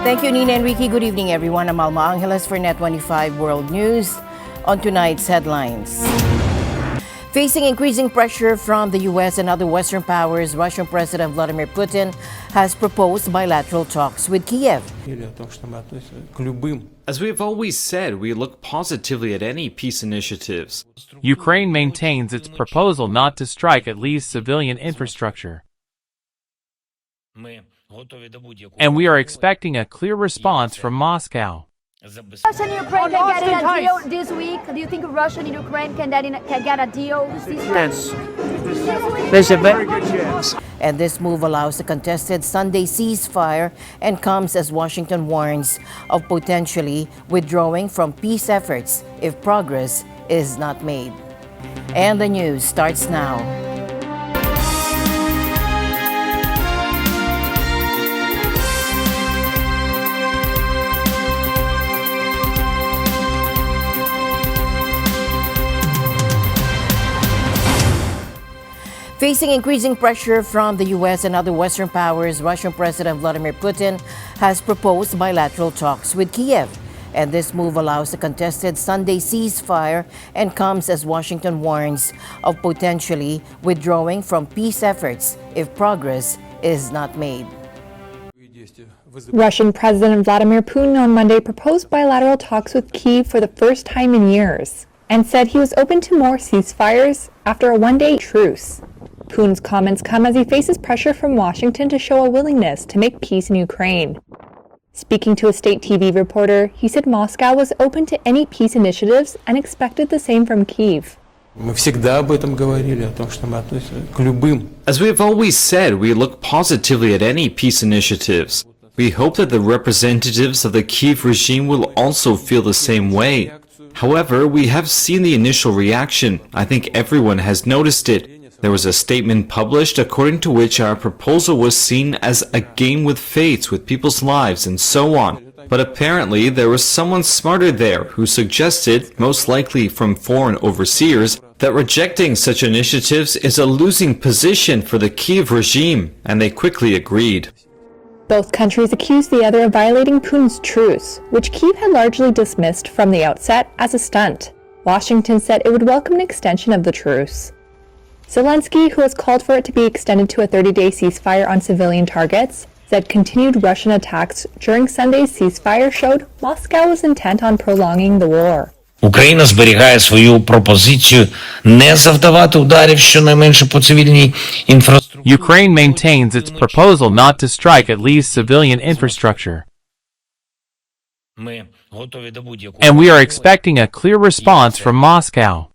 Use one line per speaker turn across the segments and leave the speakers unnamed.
Thank you, Nina and Ricky. Good evening, everyone. I'm Alma Angeles for NET25 World News. On tonight's headlines. Facing increasing pressure from the U.S. and other Western powers, Russian President Vladimir Putin has proposed bilateral talks with Kiev.
As we have always said, we look positively at any peace initiatives.
Ukraine maintains its proposal not to strike at least civilian infrastructure. And we are expecting a clear response from Moscow.
Russia and Ukraine can get in a deal this week. Do you think Russia and Ukraine can get a deal this week?
Yes. There's a very good chance.
And this move allows a contested Sunday ceasefire and comes as Washington warns of potentially withdrawing from peace efforts if progress is not made. And the news starts now. Facing increasing pressure from the U.S. and other Western powers, Russian President Vladimir Putin has proposed bilateral talks with Kiev. And this move allows a contested Sunday ceasefire and comes as Washington warns of potentially withdrawing from peace efforts if progress is not made.
Russian President Vladimir Putin on Monday proposed bilateral talks with Kyiv for the first time in years and said he was open to more ceasefires after a one-day truce. Putin's comments come as he faces pressure from Washington to show a willingness to make peace in Ukraine. Speaking to a state TV reporter, he said Moscow was open to any peace initiatives and expected the same from Kyiv.
As we have always said, we look positively at any peace initiatives. We hope that the representatives of the Kyiv regime will also feel the same way. However, we have seen the initial reaction. I think everyone has noticed it. There was a statement published according to which our proposal was seen as a game with fates, with people's lives, and so on. But apparently there was someone smarter there who suggested, most likely from foreign overseers, that rejecting such initiatives is a losing position for the Kyiv regime, and they quickly agreed.
Both countries accused the other of violating Putin's truce, which Kyiv had largely dismissed from the outset as a stunt. Washington said it would welcome an extension of the truce. Zelensky, who has called for it to be extended to a 30-day ceasefire on civilian targets, said continued Russian attacks during Sunday's ceasefire showed Moscow was intent on prolonging the war.
Україна зберігає свою пропозицію не завдавати ударів щонайменше по цивільній інфраструктурі.
Ukraine maintains its proposal not to strike at least civilian infrastructure. And we are expecting a clear response from Moscow.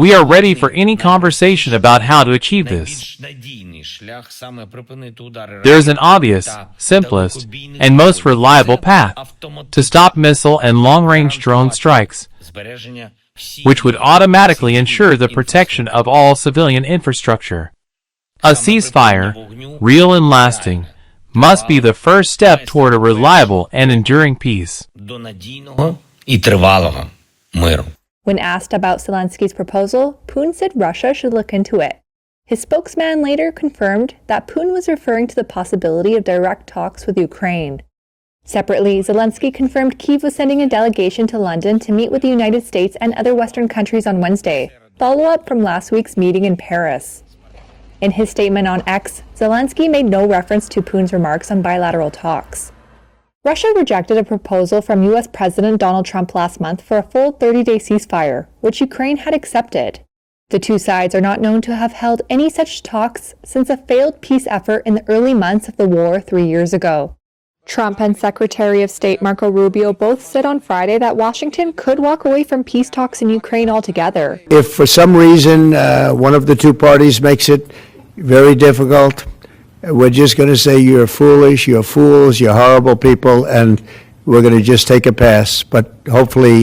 We are ready for any conversation about how to achieve this. There is an obvious, simplest, and most reliable path to stop missile and long-range drone strikes, which would automatically ensure the protection of all civilian infrastructure. A ceasefire, real and lasting, must be the first step toward a reliable and enduring peace.
When asked about Zelensky's proposal, Putin said Russia should look into it. His spokesman later confirmed that Putin was referring to the possibility of direct talks with Ukraine. Separately, Zelensky confirmed Kyiv was sending a delegation to London to meet with the United States and other Western countries on Wednesday, follow-up from last week's meeting in Paris. In his statement on X, Zelensky made no reference to Putin's remarks on bilateral talks. Russia rejected a proposal from U.S. President Donald Trump last month for a full 30-day ceasefire, which Ukraine had accepted. The two sides are not known to have held any such talks since a failed peace effort in the early months of the war 3 years ago. Trump and Secretary of State Marco Rubio both said on Friday that Washington could walk away from peace talks in Ukraine altogether.
If for some reason one of the two parties makes it very difficult, we're just going to say you're foolish, you're fools, you're horrible people, and we're going to just take a pass. But hopefully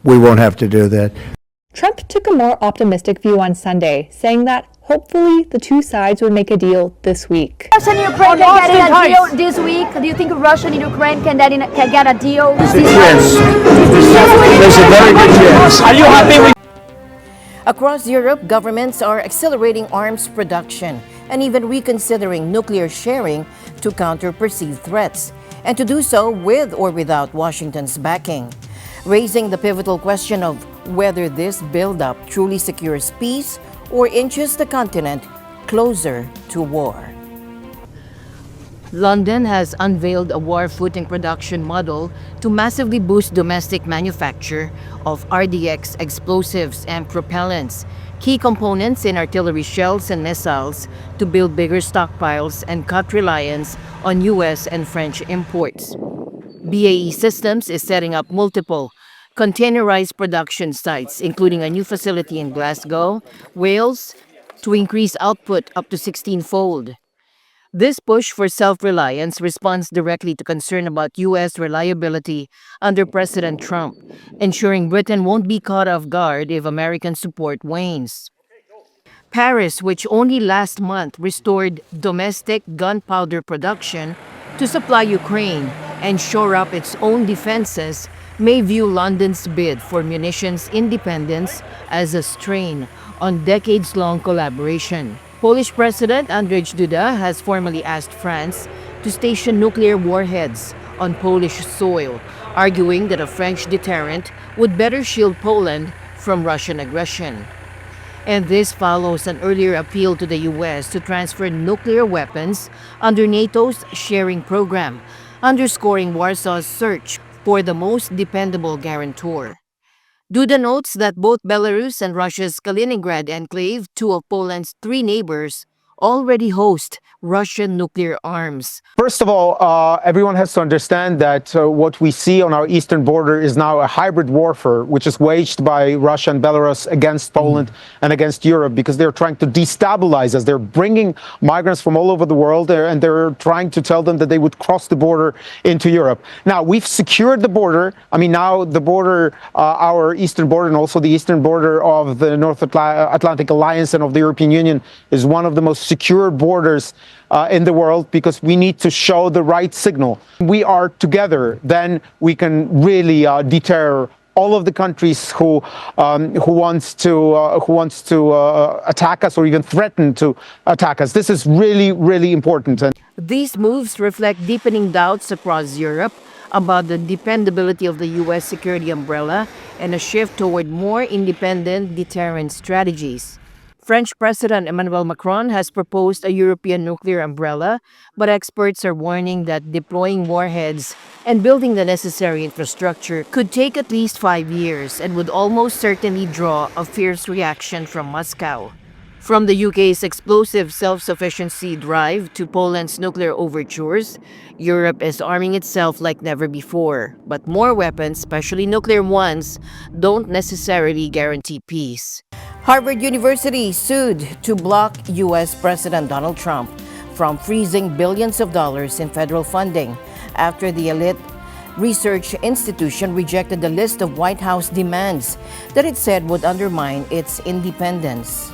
we won't have to do that.
Trump took a more optimistic view on Sunday, saying that hopefully the two sides would make a deal this week.
Russia and Ukraine can get in a deal this week. Do you think Russia and Ukraine can get a deal this week?
Yes. There's a very good chance.
Are you happy with
Across Europe, governments are accelerating arms production and even reconsidering nuclear sharing to counter perceived threats. and to do so with or without Washington's backing, raising the pivotal question of whether this buildup truly secures peace or inches the continent closer to war. London has unveiled a war-footing production model to massively boost domestic manufacture of RDX explosives and propellants, key components in artillery shells and missiles, to build bigger stockpiles and cut reliance on U.S. and French imports. BAE Systems is setting up multiple containerized production sites, including a new facility in Glasgow, Wales, to increase output up to 16-fold. This push for self-reliance responds directly to concern about U.S. reliability under President Trump, ensuring Britain won't be caught off guard if American support wanes. Paris, which only last month restored domestic gunpowder production to supply Ukraine and shore up its own defenses, may view London's bid for munitions independence as a strain on decades-long collaboration. Polish President Andrzej Duda has formally asked France to station nuclear warheads on Polish soil, arguing that a French deterrent would better shield Poland from Russian aggression. And this follows an earlier appeal to the U.S. to transfer nuclear weapons under NATO's sharing program, underscoring Warsaw's search for the most dependable guarantor. Duda notes that both Belarus and Russia's Kaliningrad enclave, two of Poland's three neighbors, already host Russian nuclear arms.
First of all, everyone has to understand that what we see on our eastern border is now a hybrid warfare, which is waged by Russia and Belarus against Poland and against Europe, because they're trying to destabilize us. They're bringing migrants from all over the world there, and they're trying to tell them that they would cross the border into Europe. Now, we've secured the border. I mean, now the border, our eastern border and also the eastern border of the North Atlantic Alliance and of the European Union is one of the most secure borders in the world, because we need to show the right signal. We are together, then we can really deter all of the countries who wants to attack us or even threaten to attack us. This is really, really important.
These moves reflect deepening doubts across Europe about the dependability of the U.S. security umbrella and a shift toward more independent deterrent strategies. French President Emmanuel Macron has proposed a European nuclear umbrella, but experts are warning that deploying warheads and building the necessary infrastructure could take at least 5 years and would almost certainly draw a fierce reaction from Moscow. From the UK's explosive self-sufficiency drive to Poland's nuclear overtures, Europe is arming itself like never before. But more weapons, especially nuclear ones, don't necessarily guarantee peace. Harvard University sued to block U.S. President Donald Trump from freezing billions of dollars in federal funding after the elite research institution rejected the list of White House demands that it said would undermine its independence.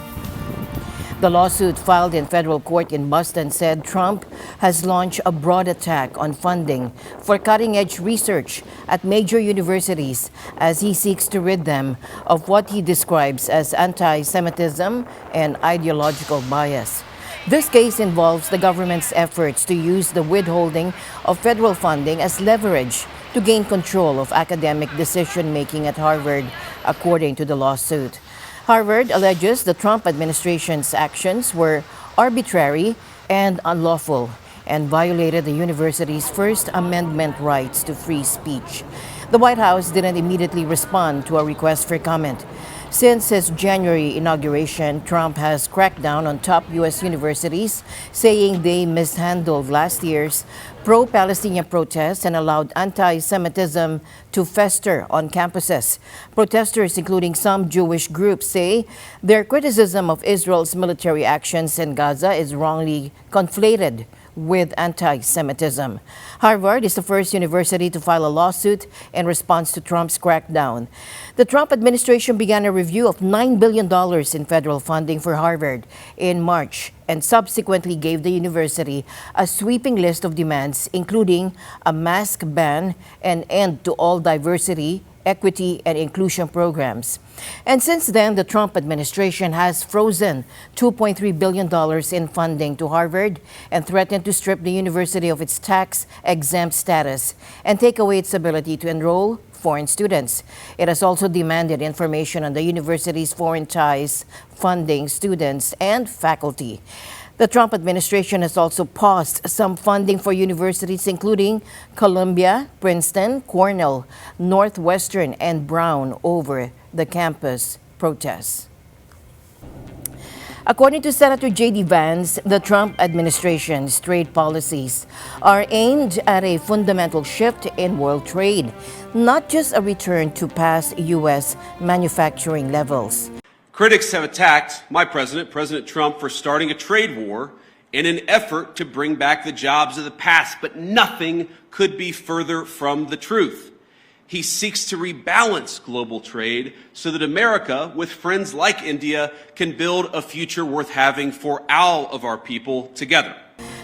The lawsuit filed in federal court in Boston said Trump has launched a broad attack on funding for cutting-edge research at major universities as he seeks to rid them of what he describes as anti-Semitism and ideological bias. This case involves the government's efforts to use the withholding of federal funding as leverage to gain control of academic decision-making at Harvard, according to the lawsuit. Harvard alleges the Trump administration's actions were arbitrary and unlawful and violated the university's First Amendment rights to free speech. The White House didn't immediately respond to a request for comment. Since his January inauguration, Trump has cracked down on top U.S. universities, saying they mishandled last year's pro-Palestinian protests and allowed anti-Semitism to fester on campuses. Protesters, including some Jewish groups, say their criticism of Israel's military actions in Gaza is wrongly conflated with anti-Semitism. Harvard is the first university to file a lawsuit in response to Trump's crackdown. The Trump administration began a review of $9 billion in federal funding for Harvard in March and subsequently gave the university a sweeping list of demands, including a mask ban and end to all diversity equity, and inclusion programs. And since then, the Trump administration has frozen $2.3 billion in funding to Harvard and threatened to strip the university of its tax-exempt status and take away its ability to enroll foreign students. It has also demanded information on the university's foreign ties, funding students and faculty. The Trump administration has also paused some funding for universities including Columbia, Princeton, Cornell, Northwestern, and Brown over the campus protests. According to Senator J.D. Vance, the Trump administration's trade policies are aimed at a fundamental shift in world trade, not just a return to past U.S. manufacturing levels.
Critics have attacked my president, President Trump, for starting a trade war in an effort to bring back the jobs of the past, but nothing could be further from the truth. He seeks to rebalance global trade so that America, with friends like India, can build a future worth having for all of our people together.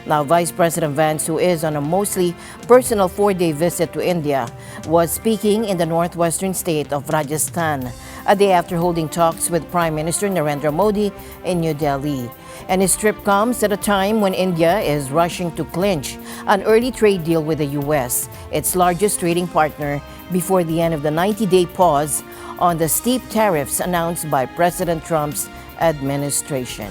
Now, Vice President Vance, who is on a mostly personal 4-day visit to India, was speaking in the northwestern state of Rajasthan a day after holding talks with Prime Minister Narendra Modi in New Delhi. And his trip comes at a time when India is rushing to clinch an early trade deal with the U.S., its largest trading partner, before the end of the 90-day pause on the steep tariffs announced by President Trump's administration.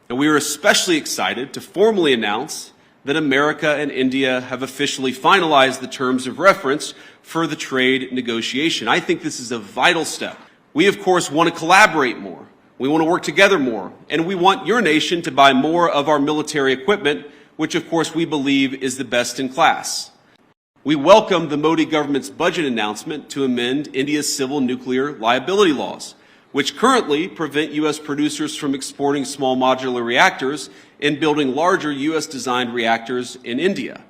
And we are especially excited to formally announce that America and India have officially finalized the terms of reference for the trade negotiation. I think this is a vital step. We, of course, want to collaborate more. We want to work together more. And we want your nation to buy more of our military equipment, which, of course, we believe is the best in class. We welcome the Modi government's budget announcement to amend India's civil nuclear liability laws, which currently prevent U.S. producers from exporting small modular reactors and building larger U.S.-designed reactors in India.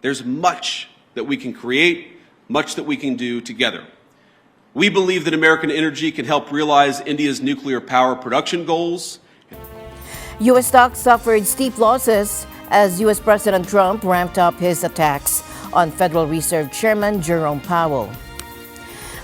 There's much that we can create, much that we can do together. We believe that American energy can help realize India's nuclear power production goals.
U.S. stocks suffered steep losses as U.S. President Trump ramped up his attacks on Federal Reserve Chairman Jerome Powell.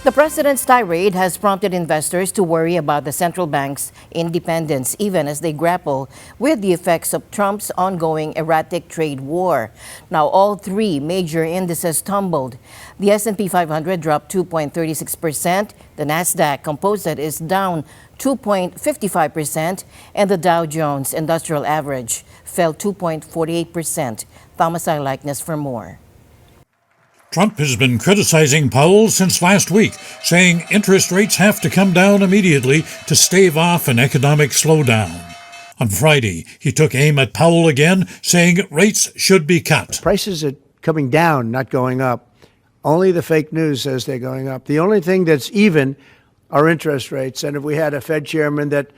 The president's tirade has prompted investors to worry about the central bank's independence, even as they grapple with the effects of Trump's ongoing erratic trade war. Now, all three major indices tumbled. The S&P 500 dropped 2.36%, the NASDAQ Composite is down 2.55%, and the Dow Jones Industrial Average fell 2.48%. Thomas I. Likeness for more.
Trump has been criticizing Powell since last week, saying interest rates have to come down immediately to stave off an economic slowdown. On Friday, he took aim at Powell again, saying rates should be cut.
Prices are coming down, not going up. Only the fake news says they're going up. The only thing that's even are interest rates. And if we had a Fed chairman that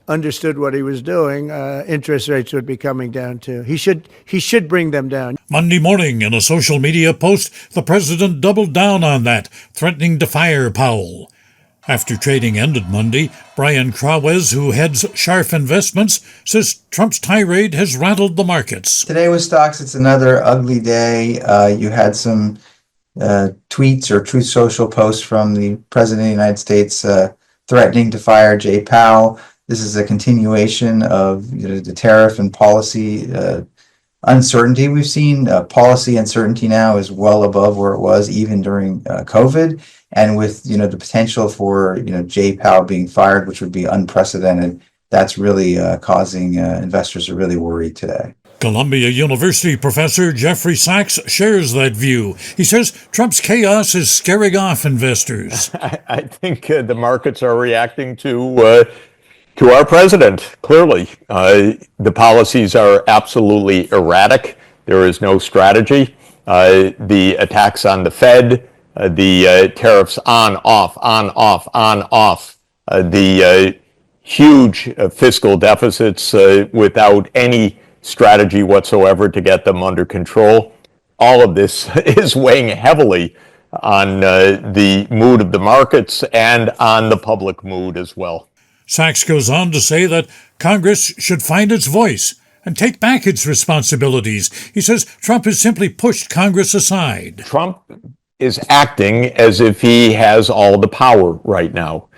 understood what he was doing, interest rates would be coming down too. He should bring them down.
Monday morning, in a social media post, the president doubled down on that, threatening to fire Powell. After trading ended Monday, Brian Crawes, who heads Scharf Investments, says Trump's tirade has rattled the markets.
Today with stocks, it's another ugly day. You had some tweets or Truth Social posts from the president of the United States threatening to fire Jay Powell. This is a continuation of the tariff and policy uncertainty. We've seen policy uncertainty now is well above where it was even during COVID, and with the potential for Jay Powell being fired, which would be unprecedented. That's really causing investors to really worry today.
Columbia University professor Jeffrey Sachs shares that view. He says Trump's chaos is scaring off investors.
I think the markets are reacting to our president, clearly. The policies are absolutely erratic. There is no strategy. The attacks on the Fed, the tariffs on, off, the huge fiscal deficits without any strategy whatsoever to get them under control. All of this is weighing heavily on the mood of the markets and on the public mood as well.
Sachs goes on to say that Congress should find its voice and take back its responsibilities. He says Trump has simply pushed Congress aside.
Trump is acting as if he has all the power right now.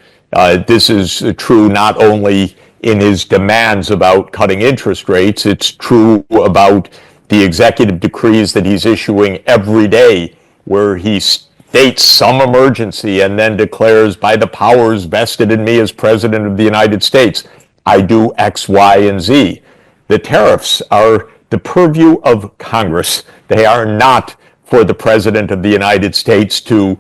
This is true not only in his demands about cutting interest rates, it's true about the executive decrees that he's issuing every day, where he states some emergency and then declares, by the powers vested in me as President of the United States, I do X, Y, and Z. The tariffs are the purview of Congress. They are not for the President of the United States to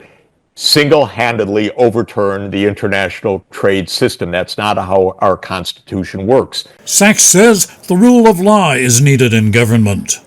single-handedly overturn the international trade system. That's not how our Constitution works.
Sachs says the rule of law is needed in government.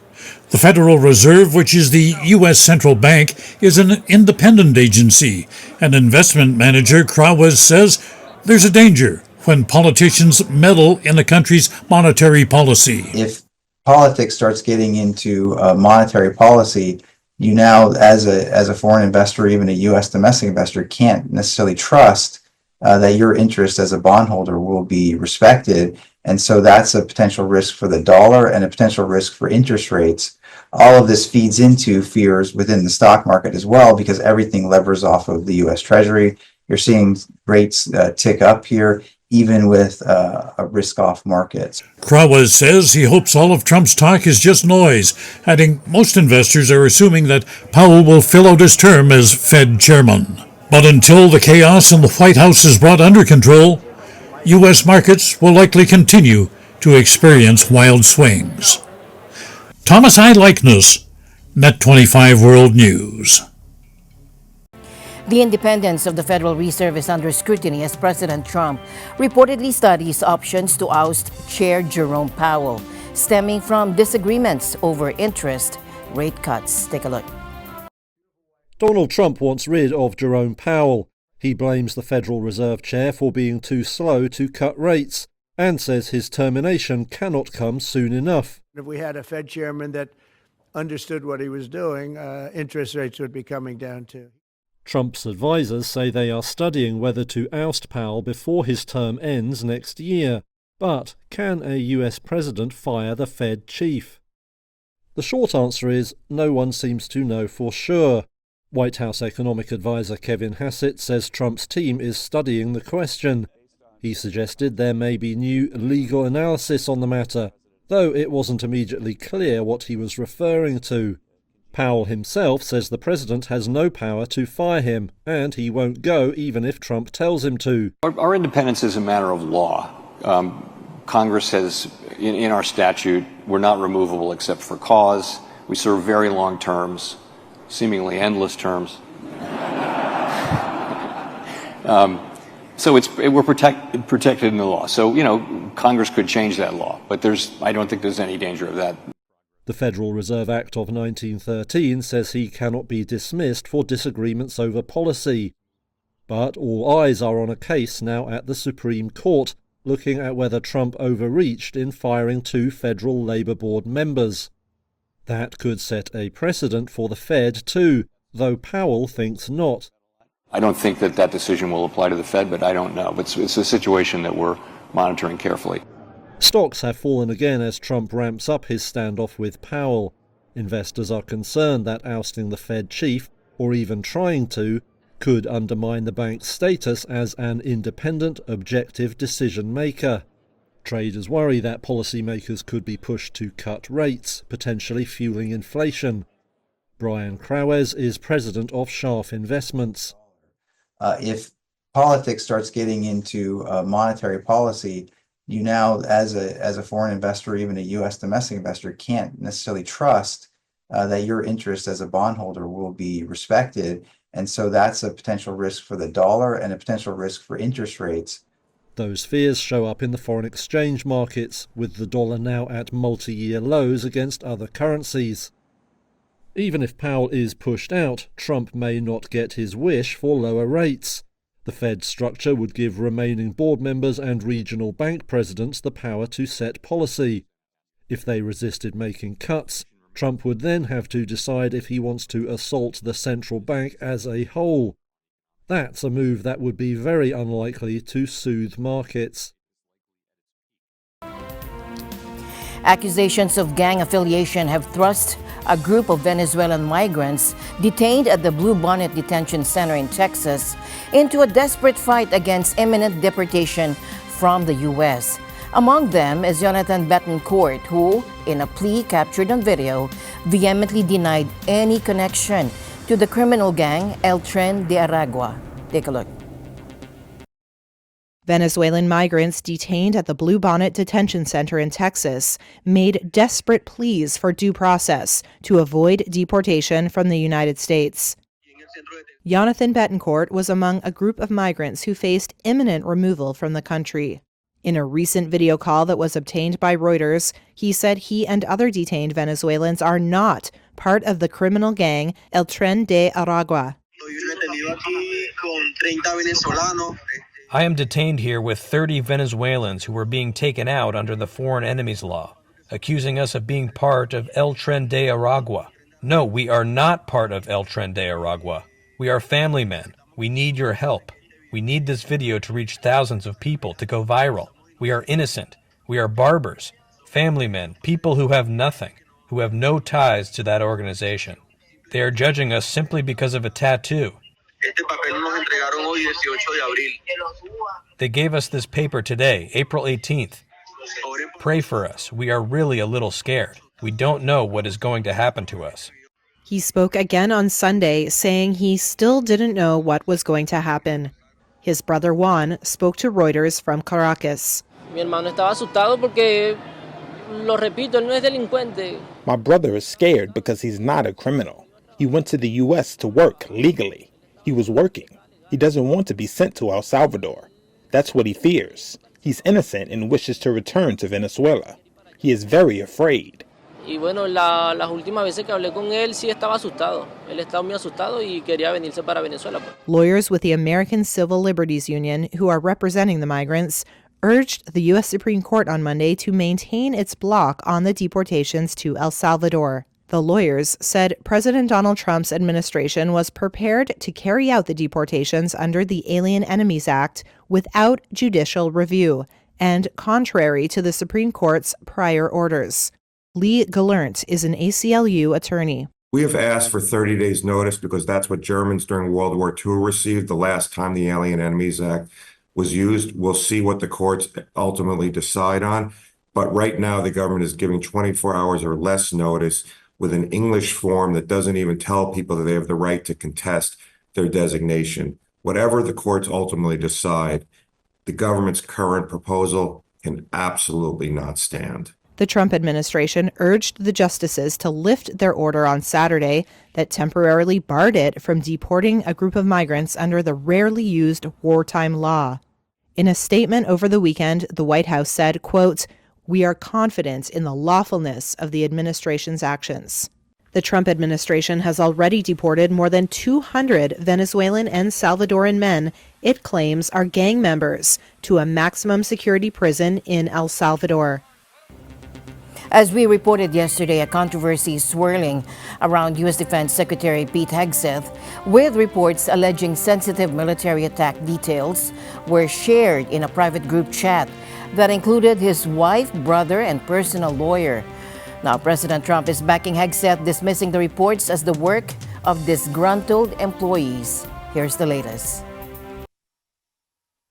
The Federal Reserve, which is the U.S. central bank, is an independent agency, and investment manager Krawes says there's a danger when politicians meddle in a country's monetary policy.
If politics starts getting into monetary policy, you now, as a foreign investor, even a U.S. domestic investor, can't necessarily trust that your interest as a bondholder will be respected. And so that's a potential risk for the dollar and a potential risk for interest rates. All of this feeds into fears within the stock market as well, because everything levers off of the U.S. Treasury. You're seeing rates tick up here, even with a risk-off market.
Krawes says he hopes all of Trump's talk is just noise, adding most investors are assuming that Powell will fill out his term as Fed chairman. But until the chaos in the White House is brought under control, U.S. markets will likely continue to experience wild swings. Thomas I. Likeness, NET25 World News.
The independence of the Federal Reserve is under scrutiny as President Trump reportedly studies options to oust Chair Jerome Powell, stemming from disagreements over interest rate cuts. Take a look.
Donald Trump wants rid of Jerome Powell. He blames the Federal Reserve Chair for being too slow to cut rates and says his termination cannot come soon enough.
If we had a Fed chairman that understood what he was doing, interest rates would be coming down too.
Trump's advisors say they are studying whether to oust Powell before his term ends next year. But can a US president fire the Fed chief? The short answer is no one seems to know for sure. White House economic advisor Kevin Hegseth says Trump's team is studying the question. He suggested there may be new legal analysis on the matter, though it wasn't immediately clear what he was referring to. Powell himself says the president has no power to fire him, and he won't go even if Trump tells him to.
Our independence is a matter of law. Congress has, in our statute, we're not removable except for cause. We serve very long terms, seemingly endless terms. So we're protected in the law. So, Congress could change that law, but I don't think there's any danger of that.
The Federal Reserve Act of 1913 says he cannot be dismissed for disagreements over policy. But all eyes are on a case now at the Supreme Court, looking at whether Trump overreached in firing 2 Federal Labor Board members. That could set a precedent for the Fed too, though Powell thinks not.
I don't think that decision will apply to the Fed, but I don't know. It's a situation that we're monitoring carefully.
Stocks have fallen again as Trump ramps up his standoff with Powell. Investors are concerned that ousting the Fed chief, or even trying to, could undermine the bank's status as an independent, objective decision-maker. Traders worry that policymakers could be pushed to cut rates, potentially fueling inflation. Brian Krawes is president of Scharf Investments.
If politics starts getting into monetary policy, you now, as a foreign investor, even a U.S. domestic investor, can't necessarily trust that your interest as a bondholder will be respected. And so that's a potential risk for the dollar and a potential risk for interest rates.
Those fears show up in the foreign exchange markets, with the dollar now at multi-year lows against other currencies. Even if Powell is pushed out, Trump may not get his wish for lower rates. The Fed structure would give remaining board members and regional bank presidents the power to set policy. If they resisted making cuts, Trump would then have to decide if he wants to assault the central bank as a whole. That's a move that would be very unlikely to soothe markets.
Accusations of gang affiliation have thrust a group of Venezuelan migrants detained at the Blue Bonnet Detention Center in Texas into a desperate fight against imminent deportation from the U.S. Among them is Jonathan Betancourt, who, in a plea captured on video, vehemently denied any connection to the criminal gang El Tren de Aragua. Take a look.
Venezuelan migrants detained at the Blue Bonnet Detention Center in Texas made desperate pleas for due process to avoid deportation from the United States. Jonathan Betancourt was among a group of migrants who faced imminent removal from the country. In a recent video call that was obtained by Reuters, he said he and other detained Venezuelans are not part of the criminal gang El Tren de Aragua.
I am detained here with 30 Venezuelans who were being taken out under the Foreign Enemies Law, accusing us of being part of El Tren de Aragua. No, we are not part of El Tren de Aragua. We are family men. We need your help. We need this video to reach thousands of people, to go viral. We are innocent. We are barbers, family men, people who have nothing, who have no ties to that organization. They are judging us simply because of a tattoo. They gave us this paper today, April 18th. Pray for us. We are really a little scared. We don't know what is going to happen to us.
He spoke again on Sunday, saying he still didn't know what was going to happen. His brother Juan spoke to Reuters from Caracas.
My brother is scared because he's not a criminal. He went to the U.S. to work legally. He was working. He doesn't want to be sent to El Salvador. That's what he fears. He's innocent and wishes to return to Venezuela. He is very afraid.
Lawyers with the American Civil Liberties Union, who are representing the migrants, urged the U.S. Supreme Court on Monday to maintain its block on the deportations to El Salvador. The lawyers said President Donald Trump's administration was prepared to carry out the deportations under the Alien Enemies Act without judicial review and contrary to the Supreme Court's prior orders. Lee Gallant is an ACLU attorney.
We have asked for 30 days notice because that's what Germans during World War II received the last time the Alien Enemies Act was used. We'll see what the courts ultimately decide on. But right now, the government is giving 24 hours or less notice with an English form that doesn't even tell people that they have the right to contest their designation. Whatever the courts ultimately decide, the government's current proposal can absolutely not stand.
The Trump administration urged the justices to lift their order on Saturday that temporarily barred it from deporting a group of migrants under the rarely used wartime law. In a statement over the weekend, the White House said, quote, "We are confident in the lawfulness of the administration's actions." The Trump administration has already deported more than 200 Venezuelan and Salvadoran men it claims are gang members to a maximum security prison in El Salvador.
As we reported yesterday, a controversy swirling around U.S. Defense Secretary Pete Hegseth, with reports alleging sensitive military attack details were shared in a private group chat that included his wife, brother, and personal lawyer. Now, President Trump is backing Hegseth, dismissing the reports as the work of disgruntled employees. Here's the latest.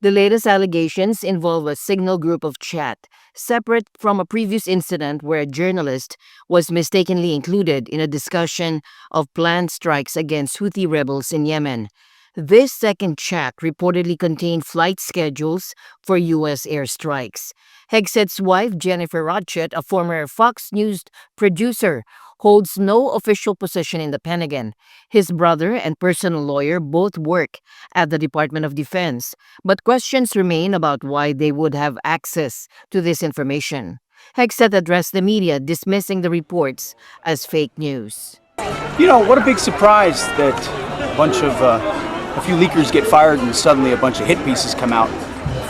The latest allegations involve a signal group of chat, separate from a previous incident where a journalist was mistakenly included in a discussion of planned strikes against Houthi rebels in Yemen. This second chat reportedly contained flight schedules for U.S. airstrikes. Hegseth's wife, Jennifer Ratchet, a former Fox News producer, holds no official position in the Pentagon. His brother and personal lawyer both work at the Department of Defense, but questions remain about why they would have access to this information. Hegseth addressed the media, dismissing the reports as fake news.
You know, what a big surprise that a few leakers get fired and suddenly a bunch of hit pieces come out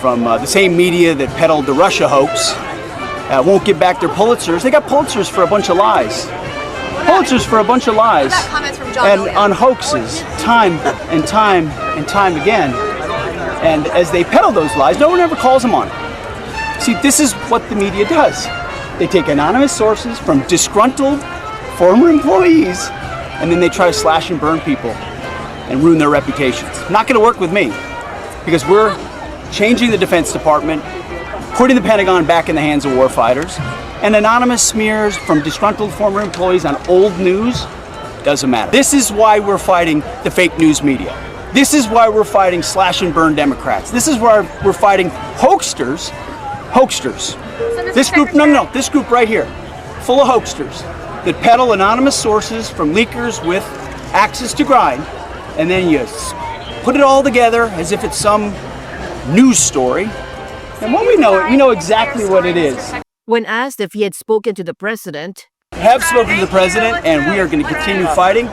from the same media that peddled the Russia hoax. Won't give back their Pulitzers. They got Pulitzers for a bunch of lies. Pulitzers for a bunch of lies. And on hoaxes, time and time and time again. And as they peddle those lies, no one ever calls them on it. See, this is what the media does. They take anonymous sources from disgruntled former employees, and then they try to slash and burn people and ruin their reputations. Not going to work with me, because we're changing the Defense Department, putting the Pentagon back in the hands of warfighters, and anonymous smears from disgruntled former employees on old news doesn't matter. This is why we're fighting the fake news media. This is why we're fighting slash and burn Democrats. This is why we're fighting hoaxsters. This group, no, this group right here, full of hoaxsters that peddle anonymous sources from leakers with axes to grind, and then you put it all together as if it's some news story. And when we know it, we know exactly what it is.
When asked if he had spoken to the president,
I have spoken to the president, and we are going to continue fighting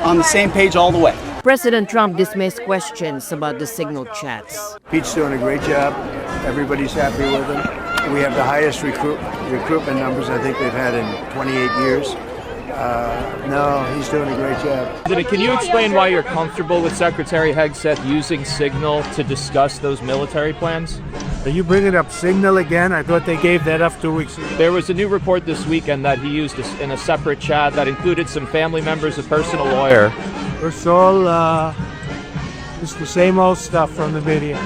on the same page all the way.
President Trump dismissed questions about the signal chats.
Pete's doing a great job. Everybody's happy with him. We have the highest recruitment numbers I think they've had in 28 years. No, he's doing a great job.
Can you explain why you're comfortable with Secretary Hegseth using Signal to discuss those military plans?
Are you bringing up Signal again? I thought they gave that up 2 weeks ago.
There was a new report this weekend that he used in a separate chat that included some family members, a personal lawyer.
It's all it's the same old stuff from the media.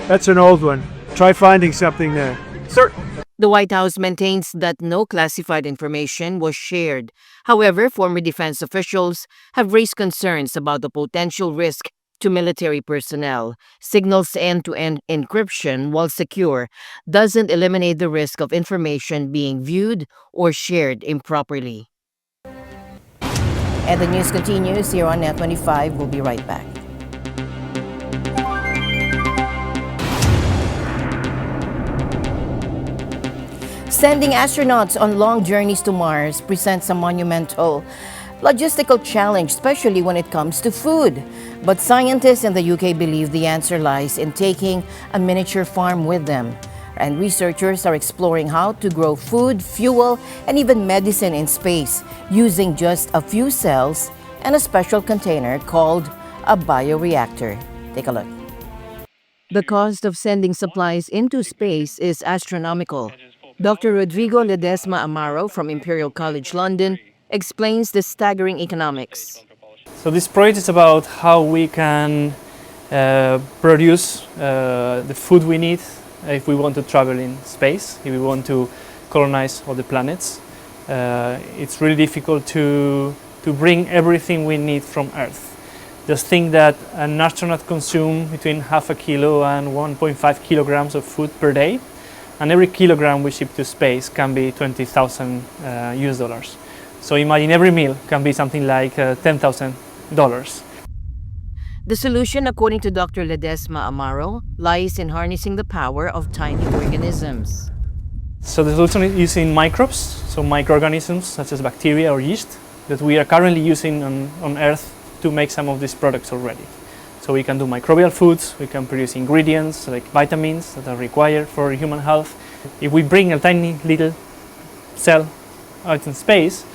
That's an old one. Try finding something there.
Sir.
The White House maintains that no classified information was shared. However, former defense officials have raised concerns about the potential risk to military personnel. Signal's end-to-end encryption, while secure, doesn't eliminate the risk of information being viewed or shared improperly. And the news continues here on NET25. We'll be right back. Sending astronauts on long journeys to Mars presents a monumental logistical challenge, especially when it comes to food. But scientists in the UK believe the answer lies in taking a miniature farm with them. And researchers are exploring how to grow food, fuel, and even medicine in space using just a few cells and a special container called a bioreactor. Take a look. The cost of sending supplies into space is astronomical. Dr. Rodrigo Ledesma Amaro from Imperial College London explains the staggering economics.
So this project is about how we can produce the food we need if we want to travel in space, if we want to colonize other planets. It's really difficult to bring everything we need from Earth. Just think that an astronaut consumes between half a kilo and 1.5 kilograms of food per day, and every kilogram we ship to space can be $20,000 US dollars. So imagine every meal can be something like $10,000.
The solution, according to Dr. Ledesma Amaro, lies in harnessing the power of tiny organisms.
So the solution is using microbes, so microorganisms such as bacteria or yeast, that we are currently using on Earth to make some of these products already. So we can do microbial foods, we can produce ingredients like vitamins that are required for human health. If we bring a tiny little cell out in space,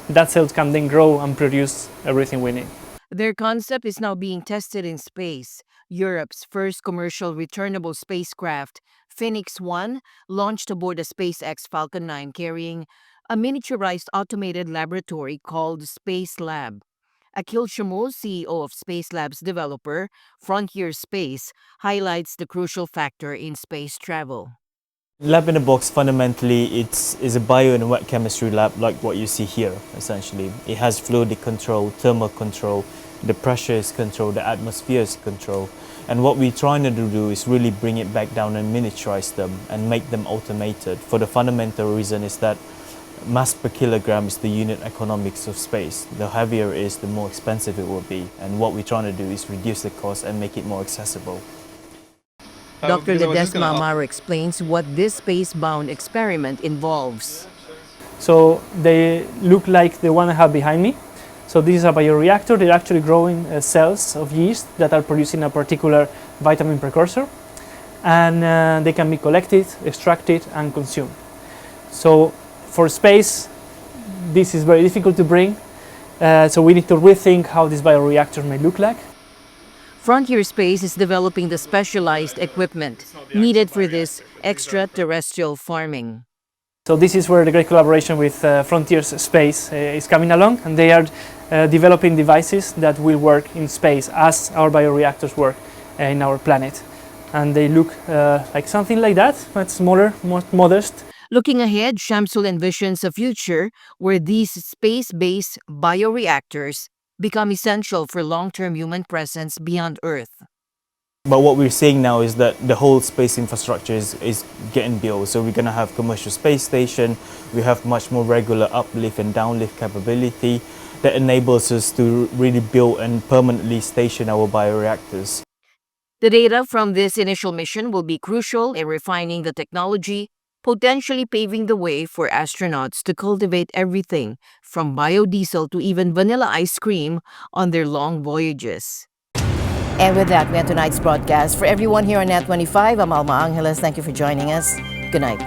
that cell can then grow and produce everything we need.
Their concept is now being tested in space. Europe's first commercial returnable spacecraft, Phoenix 1, launched aboard a SpaceX Falcon 9 carrying a miniaturized automated laboratory called Space Lab. Akhil Shamul, CEO of Space Lab's developer, Frontier Space, highlights the crucial factor in space travel.
Lab in a box, fundamentally, is a bio and wet chemistry lab like what you see here, essentially. It has fluidic control, thermal control, the pressure is controlled, the atmosphere is controlled. And what we're trying to do is really bring it back down and miniaturize them and make them automated. For the fundamental reason is that mass per kilogram is the unit economics of space. The heavier it is, the more expensive it will be. And what we're trying to do is reduce the cost and make it more accessible.
Dr. Ledesma Amaro explains what this space-bound experiment involves.
So they look like the one I have behind me. So this is a bioreactor. They're actually growing cells of yeast that are producing a particular vitamin precursor. And they can be collected, extracted, and consumed. So for space, this is very difficult to bring. So we need to rethink how this bioreactor may look like.
Frontier Space is developing the specialized equipment needed for this extraterrestrial farming.
So this is where the great collaboration with Frontiers Space is coming along, and they are developing devices that will work in space as our bioreactors work in our planet. And they look like something like that, but smaller, more modest.
Looking ahead, Shamsul envisions a future where these space-based bioreactors become essential for long-term human presence beyond Earth.
But what we're seeing now is that the whole space infrastructure is getting built. So we're going to have commercial space station. We have much more regular uplift and downlift capability that enables us to really build and permanently station our bioreactors.
The data from this initial mission will be crucial in refining the technology, potentially paving the way for astronauts to cultivate everything from biodiesel to even vanilla ice cream on their long voyages. And with that, we end tonight's broadcast. For everyone here on NET25, I'm Alma Angeles. Thank you for joining us. Good night.